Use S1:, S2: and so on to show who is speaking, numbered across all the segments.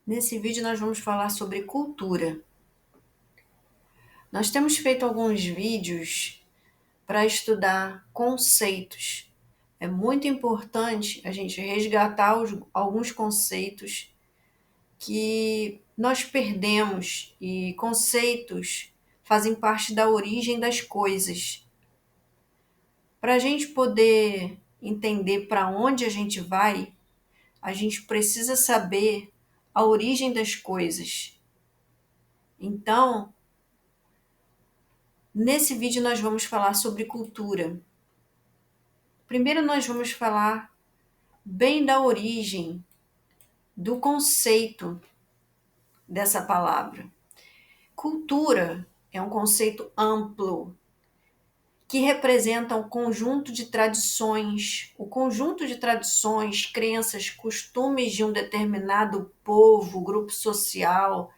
S1: Nesse vídeo nós vamos falar sobre cultura. Nós temos feito alguns vídeos para estudar conceitos. É muito importante a gente resgatar alguns conceitos que nós perdemos, e conceitos fazem parte da origem das coisas. Para a gente poder entender para onde a gente vai, a gente precisa saber a origem das coisas. Então, nesse vídeo nós vamos falar sobre cultura. Primeiro nós vamos falar bem da origem, do conceito dessa palavra. Cultura é um conceito amplo que representa um conjunto de tradições, o conjunto de tradições, crenças, costumes de um determinado povo, grupo social.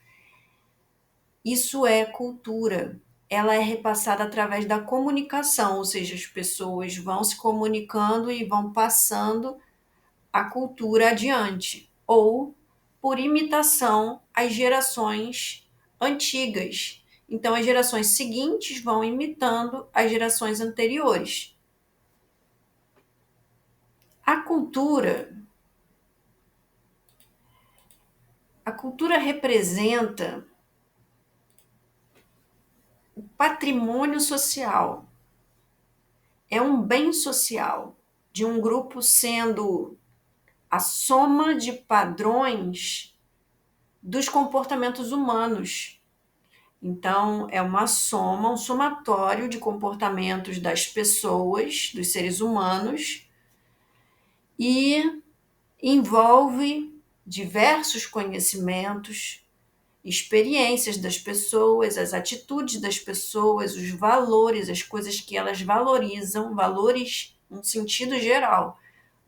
S1: Isso é cultura. Ela é repassada através da comunicação, ou seja, as pessoas vão se comunicando e vão passando a cultura adiante, ou por imitação às gerações antigas. Então, as gerações seguintes vão imitando as gerações anteriores. A cultura representa o patrimônio social. É um bem social de um grupo, sendo a soma de padrões dos comportamentos humanos. Então, é uma soma, um somatório de comportamentos das pessoas, dos seres humanos, e envolve diversos conhecimentos, experiências das pessoas, as atitudes das pessoas, os valores, as coisas que elas valorizam, valores no sentido geral,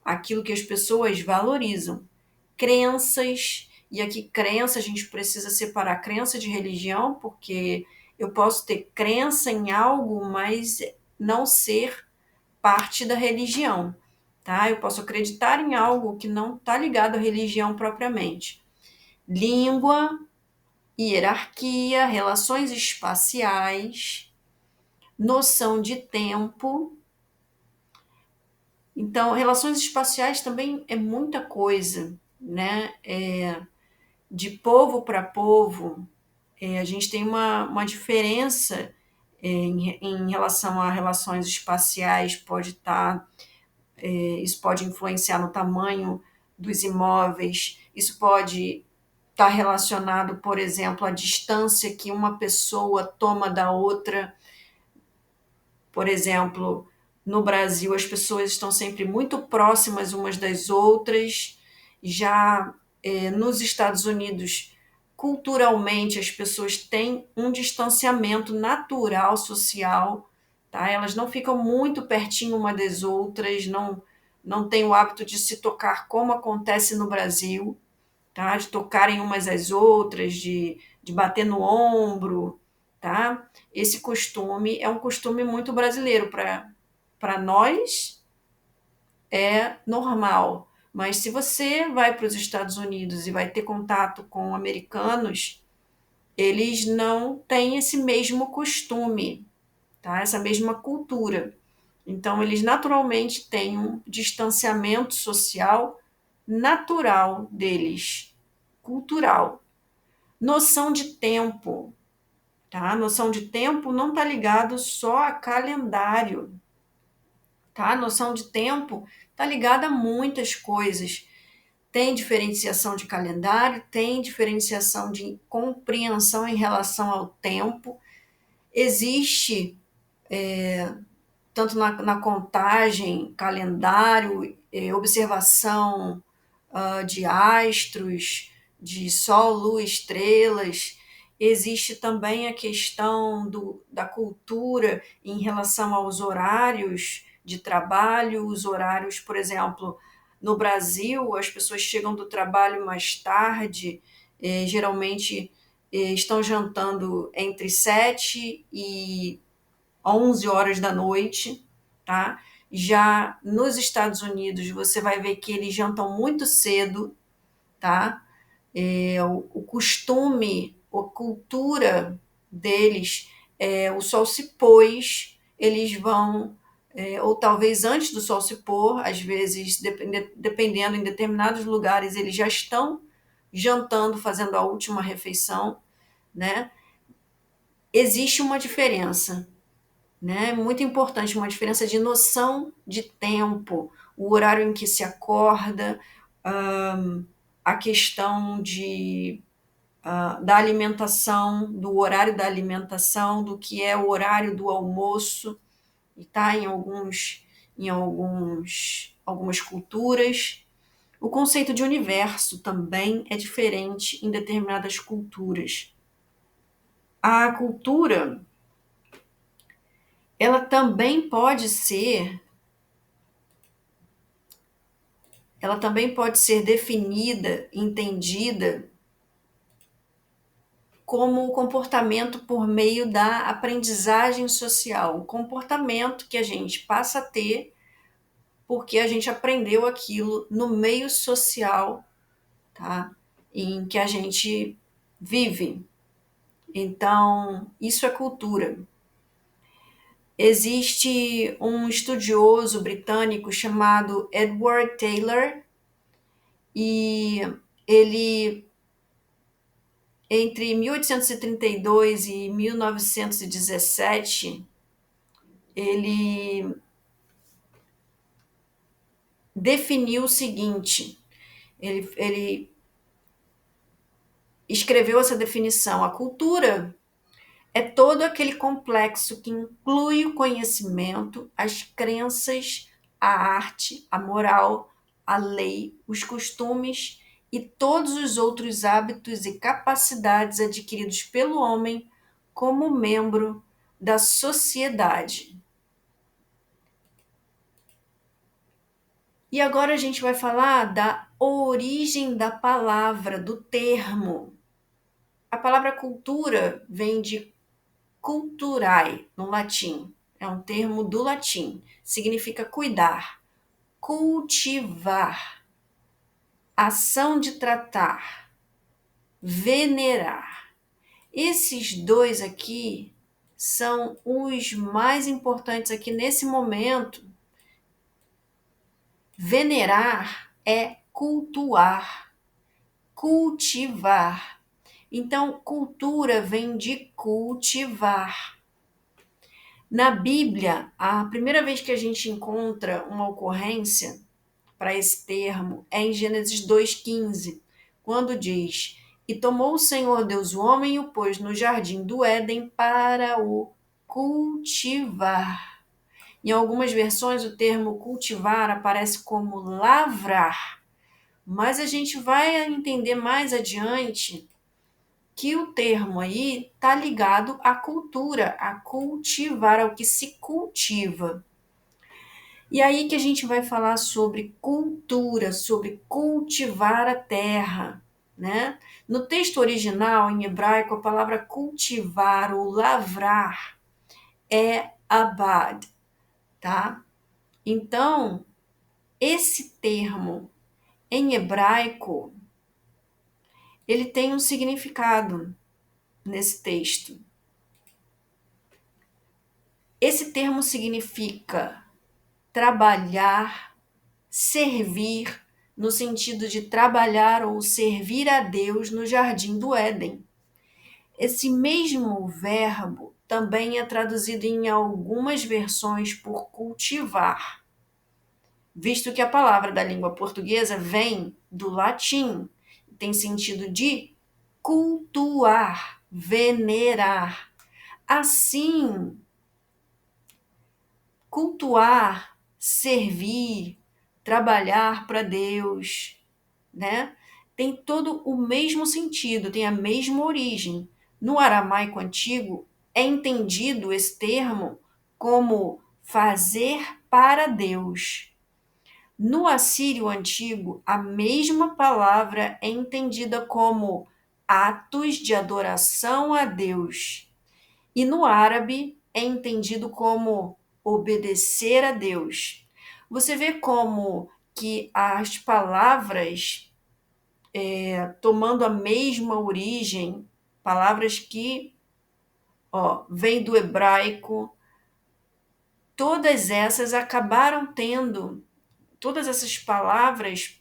S1: aquilo que as pessoas valorizam, crenças, e aqui crença a gente precisa separar crença de religião, porque eu posso ter crença em algo, mas não ser parte da religião, tá? Eu posso acreditar em algo que não está ligado à religião propriamente. Língua, hierarquia, relações espaciais, noção de tempo. Então, relações espaciais também é muita coisa, né? De povo para povo, a gente tem uma diferença em relação a relações espaciais, isso pode influenciar no tamanho dos imóveis, isso pode estar relacionado, por exemplo, à distância que uma pessoa toma da outra. Por exemplo, no Brasil, as pessoas estão sempre muito próximas umas das outras. Já nos Estados Unidos, culturalmente, as pessoas têm um distanciamento natural social, tá? Elas não ficam muito pertinho uma das outras, não têm o hábito de se tocar como acontece no Brasil, tá? De tocarem umas às outras, de bater no ombro, tá? Esse costume é um costume muito brasileiro. Para nós é normal, mas se você vai para os Estados Unidos e vai ter contato com americanos, eles não têm esse mesmo costume, tá? Essa mesma cultura. Então, eles naturalmente têm um distanciamento social natural deles, cultural. Noção de tempo, tá? Noção de tempo não está ligado só a calendário, tá? Noção de tempo está ligada a muitas coisas. Tem diferenciação de calendário, tem diferenciação de compreensão em relação ao tempo. Existe, tanto na contagem, calendário, observação de astros, de sol, lua, estrelas. Existe também a questão da cultura em relação aos horários de trabalho, os horários, por exemplo, no Brasil, as pessoas chegam do trabalho mais tarde, geralmente estão jantando entre 7 e 11 horas da noite, tá? Já nos Estados Unidos, você vai ver que eles jantam muito cedo, tá? o costume, a cultura deles, o sol se pôs, eles vão, ou talvez antes do sol se pôr, às vezes, dependendo, em determinados lugares, eles já estão jantando, fazendo a última refeição, né? Existe uma diferença, né? Muito importante, uma diferença de noção de tempo, o horário em que se acorda, a questão da alimentação, do horário da alimentação, do que é o horário do almoço, e tá algumas culturas. O conceito de universo também é diferente em determinadas culturas. A cultura, ela também pode ser ela também pode ser definida, entendida como o comportamento por meio da aprendizagem social, o comportamento que a gente passa a ter porque a gente aprendeu aquilo no meio social, tá? Em que a gente vive. Então, isso é cultura. Existe um estudioso britânico chamado Edward Taylor e ele, entre 1832 e 1917, ele definiu o seguinte, ele escreveu essa definição: a cultura é todo aquele complexo que inclui o conhecimento, as crenças, a arte, a moral, a lei, os costumes e todos os outros hábitos e capacidades adquiridos pelo homem como membro da sociedade. E agora a gente vai falar da origem da palavra, do termo. A palavra cultura vem de culturae, no latim. É um termo do latim. Significa cuidar, cultivar, ação de tratar, venerar. Esses dois aqui são os mais importantes aqui nesse momento. Venerar é cultuar, cultivar. Então, cultura vem de cultivar. Na Bíblia, a primeira vez que a gente encontra uma ocorrência para esse termo é em Gênesis 2,15, quando diz: E tomou o Senhor Deus o homem e o pôs no jardim do Éden para o cultivar. Em algumas versões, o termo cultivar aparece como lavrar, mas a gente vai entender mais adiante que o termo aí está ligado à cultura, a cultivar, ao que se cultiva. E aí que a gente vai falar sobre cultura, sobre cultivar a terra, né? No texto original, em hebraico, a palavra cultivar ou lavrar é abad, tá? Então, esse termo em hebraico, ele tem um significado nesse texto. Esse termo significa trabalhar, servir, no sentido de trabalhar ou servir a Deus no jardim do Éden. Esse mesmo verbo também é traduzido em algumas versões por cultivar, visto que a palavra da língua portuguesa vem do latim, tem sentido de cultuar, venerar. Assim, cultuar, servir, trabalhar para Deus, né? Tem todo o mesmo sentido, tem a mesma origem. No aramaico antigo, é entendido esse termo como fazer para Deus. No assírio antigo, a mesma palavra é entendida como atos de adoração a Deus. E no árabe é entendido como obedecer a Deus. Você vê como que as palavras tomando a mesma origem, palavras que vêm do hebraico, todas essas acabaram tendo, todas essas palavras,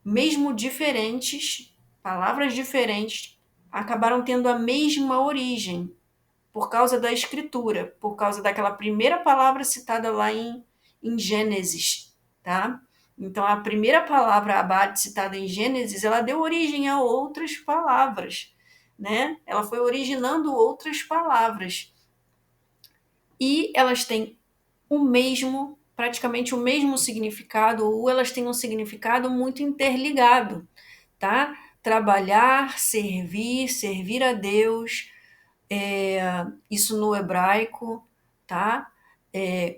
S1: mesmo diferentes, palavras diferentes, acabaram tendo a mesma origem, por causa da escritura, por causa daquela primeira palavra citada lá em Gênesis, tá? Então, a primeira palavra abade citada em Gênesis, ela deu origem a outras palavras, né? Ela foi originando outras palavras. E elas têm praticamente o mesmo significado, ou elas têm um significado muito interligado, tá? Trabalhar, servir a Deus, isso no hebraico, tá?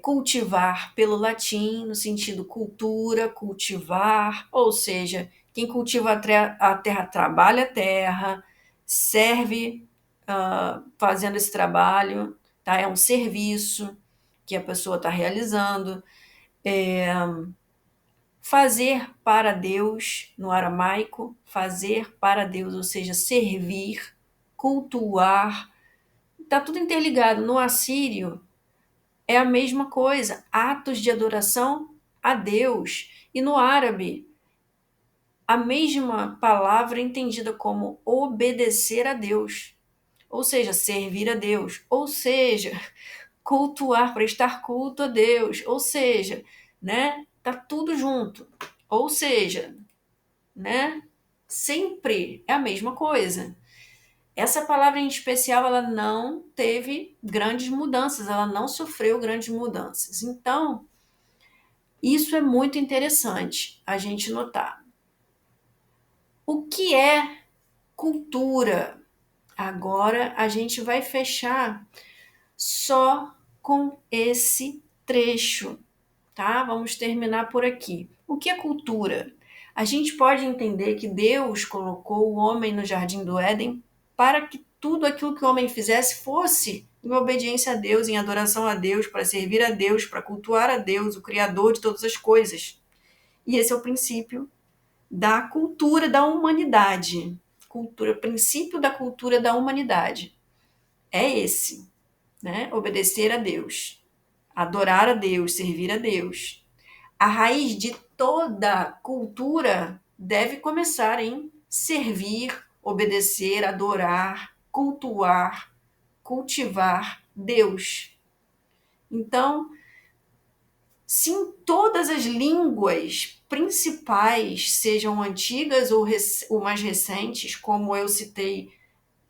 S1: Cultivar pelo latim, no sentido cultura, cultivar, ou seja, quem cultiva a terra trabalha a terra, serve fazendo esse trabalho, tá? É um serviço que a pessoa está realizando. Fazer para Deus, no aramaico, fazer para Deus, ou seja, servir, cultuar, está tudo interligado. No assírio é a mesma coisa, atos de adoração a Deus. E no árabe, a mesma palavra entendida como obedecer a Deus, ou seja, servir a Deus, ou seja, cultuar, prestar culto a Deus, ou seja, né? Tá tudo junto. Ou seja, né? Sempre é a mesma coisa. Essa palavra em especial, ela não teve grandes mudanças, ela não sofreu grandes mudanças. Então, isso é muito interessante a gente notar. O que é cultura? Agora a gente vai fechar só com esse trecho, tá? Vamos terminar por aqui. O que é cultura? A gente pode entender que Deus colocou o homem no jardim do Éden para que tudo aquilo que o homem fizesse fosse em obediência a Deus, em adoração a Deus, para servir a Deus, para cultuar a Deus, o Criador de todas as coisas. E esse é o princípio da cultura da humanidade. Princípio da cultura da humanidade. É esse, né? Obedecer a Deus, adorar a Deus, servir a Deus. A raiz de toda cultura deve começar em servir, obedecer, adorar, cultuar, cultivar Deus. Então, se em todas as línguas principais, sejam antigas ou mais recentes, como eu citei,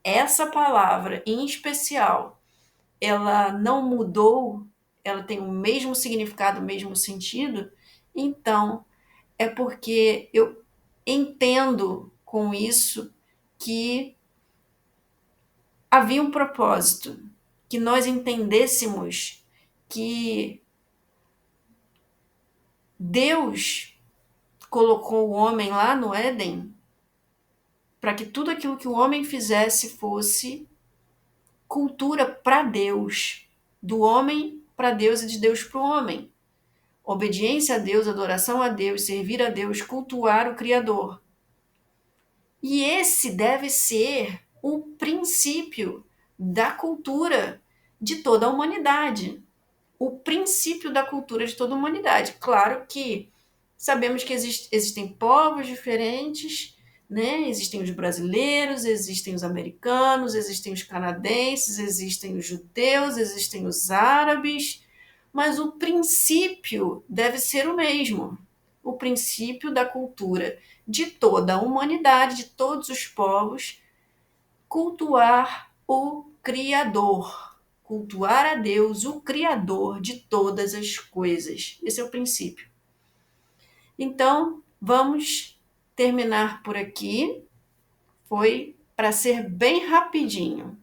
S1: essa palavra em especial, ela não mudou, ela tem o mesmo significado, o mesmo sentido, então é porque eu entendo com isso que havia um propósito, que nós entendêssemos que Deus colocou o homem lá no Éden para que tudo aquilo que o homem fizesse fosse cultura para Deus, do homem para Deus e de Deus para o homem. Obediência a Deus, adoração a Deus, servir a Deus, cultuar o Criador. E esse deve ser o princípio da cultura de toda a humanidade. O princípio da cultura de toda a humanidade. Claro que sabemos que existem povos diferentes, né? Existem os brasileiros, existem os americanos, existem os canadenses, existem os judeus, existem os árabes, mas o princípio deve ser o mesmo. O princípio da cultura de toda a humanidade, de todos os povos, cultuar o Criador, cultuar a Deus, o Criador de todas as coisas. Esse é o princípio. Então, vamos terminar por aqui. Foi para ser bem rapidinho.